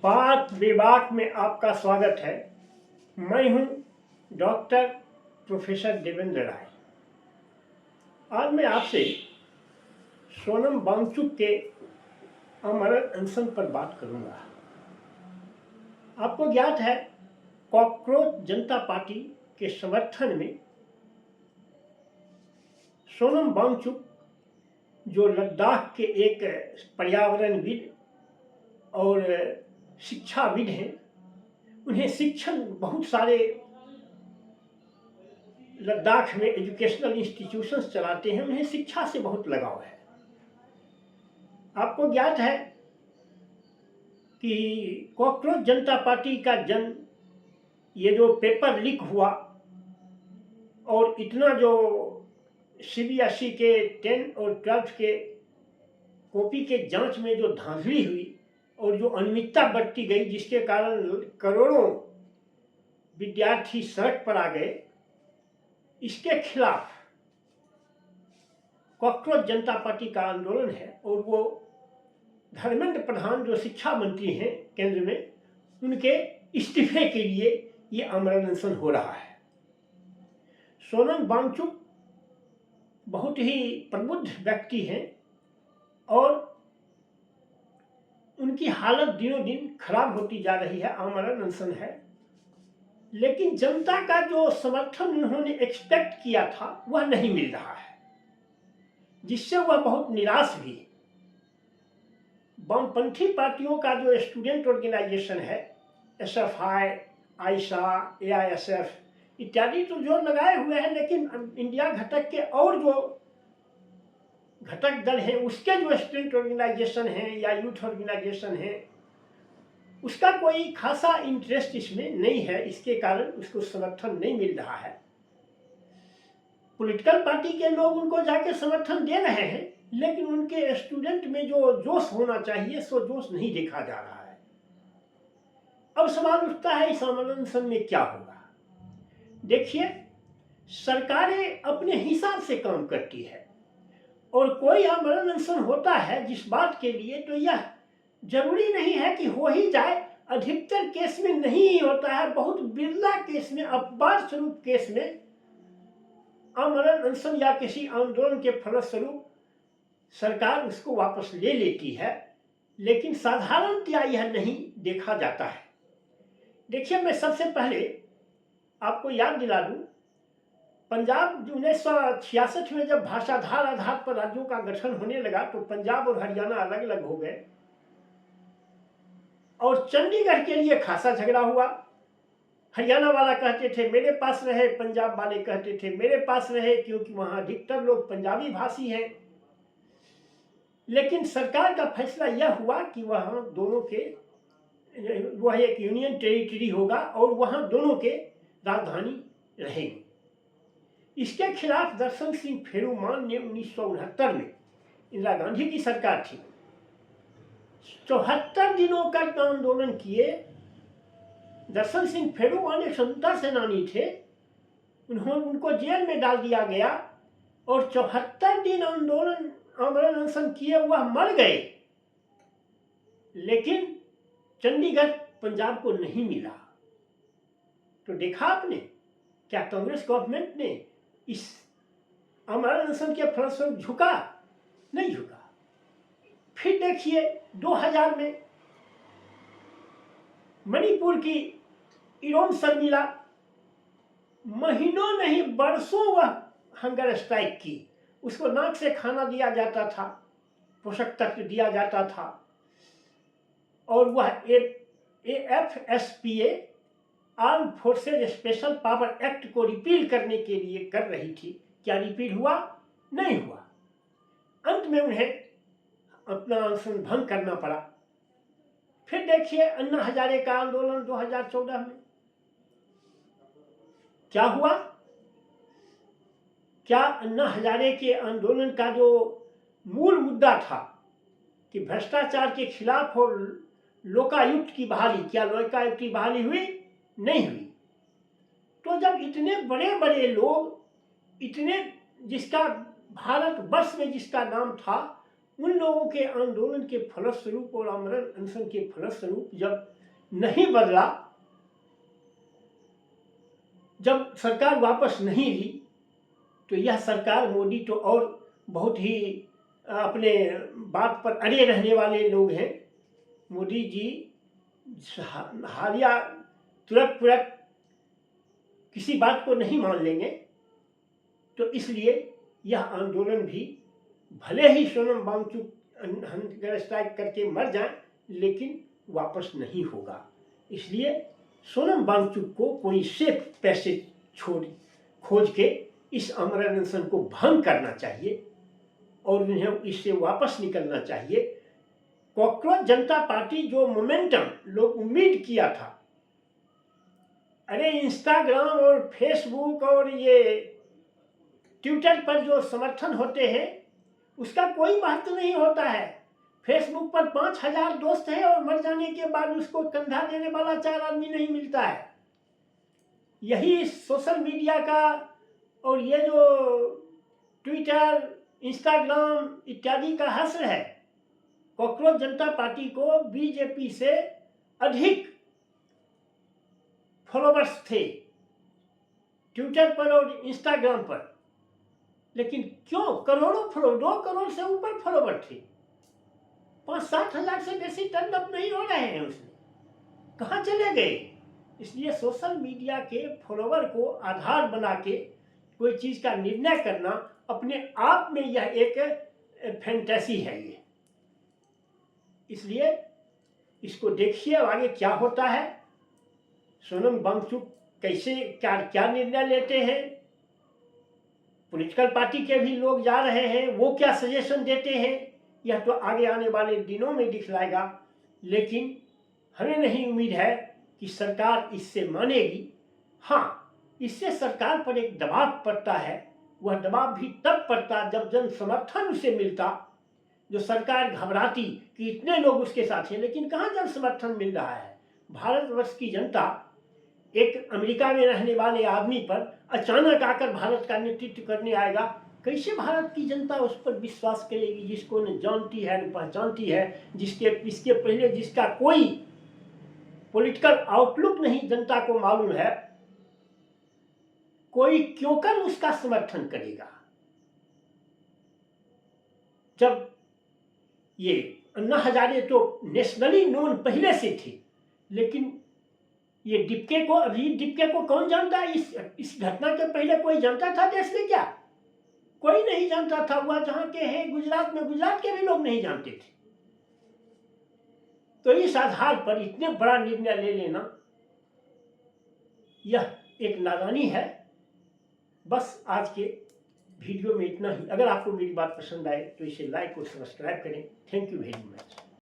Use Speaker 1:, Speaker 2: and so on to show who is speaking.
Speaker 1: बात विवाद में आपका स्वागत है। मैं हूं डॉक्टर प्रोफेसर देवेंद्र राय। आज मैं आपसे सोनम वांगचुक के आमरण अनशन पर बात करूंगा। आपको ज्ञात है, कॉकरोच जनता पार्टी के समर्थन में सोनम वांगचुक, जो लद्दाख के एक पर्यावरणविद और शिक्षाविद हैं, उन्हें शिक्षण बहुत सारे लद्दाख में एजुकेशनल इंस्टीट्यूशंस चलाते हैं, उन्हें शिक्षा से बहुत लगाव है। आपको ज्ञात है कि कॉकरोच जनता पार्टी का जन्म, ये जो पेपर लीक हुआ और इतना जो CBSE के 10 और 12 के कॉपी के जांच में जो धांधली हुई और जो अनियमितता बरती गई, जिसके कारण करोड़ों विद्यार्थी सड़क पर आ गए, इसके खिलाफ कॉकरोच जनता पार्टी का आंदोलन है। और वो धर्मेंद्र प्रधान जो शिक्षा मंत्री हैं केंद्र में, उनके इस्तीफे के लिए ये आमरण अनशन हो रहा है। सोनम वांगचुक बहुत ही प्रबुद्ध व्यक्ति हैं और उनकी हालत दिनों दिन खराब होती जा रही है, आमरण अनशन है। लेकिन जनता का जो समर्थन उन्होंने एक्सपेक्ट किया था वह नहीं मिल रहा है, जिससे वह बहुत निराश भी। वामपंथी पार्टियों का जो स्टूडेंट ऑर्गेनाइजेशन है, SFI, आयशा, AISF इत्यादि तो जोर लगाए हुए हैं, लेकिन इंडिया घटक के और जो घटक दल हैं, उसके जो स्टूडेंट ऑर्गेनाइजेशन हैं या यूथ ऑर्गेनाइजेशन हैं, उसका कोई खासा इंटरेस्ट इसमें नहीं है। इसके कारण उसको समर्थन नहीं मिल रहा है। पॉलिटिकल पार्टी के लोग उनको जाके समर्थन दे रहे हैं, लेकिन उनके स्टूडेंट में जो जोश होना चाहिए सो जोश नहीं देखा जा रहा है। अब सवाल उठता है, इस आमरण अनशन में क्या होगा? देखिए, सरकारें अपने हिसाब से काम करती है और कोई आमरण अनशन होता है जिस बात के लिए, तो यह जरूरी नहीं है कि हो ही जाए। अधिकतर केस में नहीं होता है, बहुत बिरला केस में, अपवाद स्वरूप केस में आमरण अनशन या किसी आंदोलन के फलस्वरूप सरकार उसको वापस ले लेती है, लेकिन साधारणतया यह नहीं देखा जाता है। देखिए, मैं सबसे पहले आपको याद दिला दूं, पंजाब 1966 में जब भाषाधार आधार पर राज्यों का गठन होने लगा, तो पंजाब और हरियाणा अलग अलग हो गए और चंडीगढ़ के लिए खासा झगड़ा हुआ। हरियाणा वाला कहते थे मेरे पास रहे, पंजाब वाले कहते थे मेरे पास रहे, क्योंकि वहां अधिकतर लोग पंजाबी भाषी हैं। लेकिन सरकार का फैसला यह हुआ कि वहां दोनों के, वह एक यूनियन टेरिटरी होगा और वहां दोनों के राजधानी रहेगी। इसके खिलाफ दर्शन सिंह फेरूमान ने 1969 में, इंदिरा गांधी की सरकार थी, 74 दिनों का आंदोलन किए। दर्शन सिंह फेरूमान एक स्वतंत्रता सेनानी थे, उनको जेल में डाल दिया गया और 74 दिन आंदोलन आमरण अनशन किए, वह मर गए। लेकिन चंडीगढ़ पंजाब को नहीं मिला। तो देखा आपने, क्या कांग्रेस गवर्नमेंट ने इस आमरण अनशन के फलस्वरूप झुका? नहीं झुका। फिर देखिए 2000 में मणिपुर की इरोम शर्मिला, महीनों नहीं बरसों वह हंगर स्ट्राइक की। उसको नाक से खाना दिया जाता था, पोषक तत्व दिया जाता था, और वह AFSPA arm forces special power act को रिपील करने के लिए कर रही थी। क्या रिपील हुआ? नहीं हुआ। अंत में उन्हें अपना अनशन भंग करना पड़ा। फिर देखिए अन्ना हजारे का आंदोलन 2014 में क्या हुआ? क्या अन्ना हजारे के आंदोलन का जो मूल मुद्दा था कि भ्रष्टाचार के खिलाफ और लोकायुक्त की बहाली, क्या लोकायुक्त की बहाली हुई? नहीं हुई। तो जब इतने बड़े बड़े लोग, इतने जिसका भारत वर्ष में जिसका नाम था, उन लोगों के आंदोलन के फलस्वरूप और आमरण अनशन के फलस्वरूप जब नहीं बदला, जब सरकार वापस नहीं ली, तो यह सरकार मोदी तो और बहुत ही अपने बात पर अड़े रहने वाले लोग हैं। मोदी जी हालिया तुरंत किसी बात को नहीं मान लेंगे। तो इसलिए यह आंदोलन भी भले ही सोनम वांगचुक हंगर स्ट्राइक करके मर जाए, लेकिन वापस नहीं होगा। इसलिए सोनम वांगचुक को कोई सेफ पैसेज खोज के इस आमरण अनशन को भंग करना चाहिए और उन्हें इससे वापस निकलना चाहिए। कॉकरोच जनता पार्टी जो मोमेंटम लोग उम्मीद किया था, अरे इंस्टाग्राम और फेसबुक और ये ट्विटर पर जो समर्थन होते हैं उसका कोई महत्व नहीं होता है। फेसबुक पर 5000 दोस्त हैं और मर जाने के बाद उसको कंधा देने वाला 4 आदमी नहीं मिलता है। यही सोशल मीडिया का और ये जो ट्विटर, इंस्टाग्राम इत्यादि का हश्र है। कॉकरोच जनता पार्टी को बीजेपी से अधिक फॉलोवर्स थे ट्विटर पर और इंस्टाग्राम पर, लेकिन क्यों करोड़ों फॉलोवर, 2 करोड़ से ऊपर फॉलोवर थे, 5-7 हजार से बेसी टर्न अप नहीं हो रहे हैं उसमें, कहाँ चले गए? इसलिए सोशल मीडिया के फॉलोवर को आधार बना के कोई चीज़ का निर्णय करना अपने आप में यह एक फैंटेसी है ये। इसलिए इसको देखिए आगे क्या होता है। सोनम वांगचुक कैसे क्या निर्णय लेते हैं, पॉलिटिकल पार्टी के भी लोग जा रहे हैं, वो क्या सजेशन देते हैं, यह तो आगे आने वाले दिनों में दिखलाएगा। लेकिन हमें नहीं उम्मीद है कि सरकार इससे मानेगी। हाँ, इससे सरकार पर एक दबाव पड़ता है। वह दबाव भी तब पड़ता जब जन समर्थन उसे मिलता, जो सरकार घबराती कि इतने लोग उसके साथ हैं, लेकिन कहाँ जन समर्थन मिल रहा है। भारतवर्ष की जनता एक अमेरिका में रहने वाले आदमी पर अचानक आकर भारत का नेतृत्व करने आएगा, कैसे भारत की जनता उस पर विश्वास करेगी जिसको न जानती है न पहचानती है, इसके पहले जिसका कोई पॉलिटिकल आउटलुक नहीं जनता को मालूम है, कोई क्यों कर उसका समर्थन करेगा। जब ये अन्ना हजारे तो नेशनली नोन पहले से थे, लेकिन ये डिप्के को कौन जानता है? इस घटना के पहले कोई जानता था देश में क्या? कोई नहीं जानता था। वह जहां के हैं गुजरात में, गुजरात के भी लोग नहीं जानते थे। तो इस आधार पर इतने बड़ा निर्णय ले लेना यह एक नादानी है। बस आज के वीडियो में इतना ही। अगर आपको मेरी बात पसंद आए तो इसे लाइक और सब्सक्राइब करें। Thank you very much.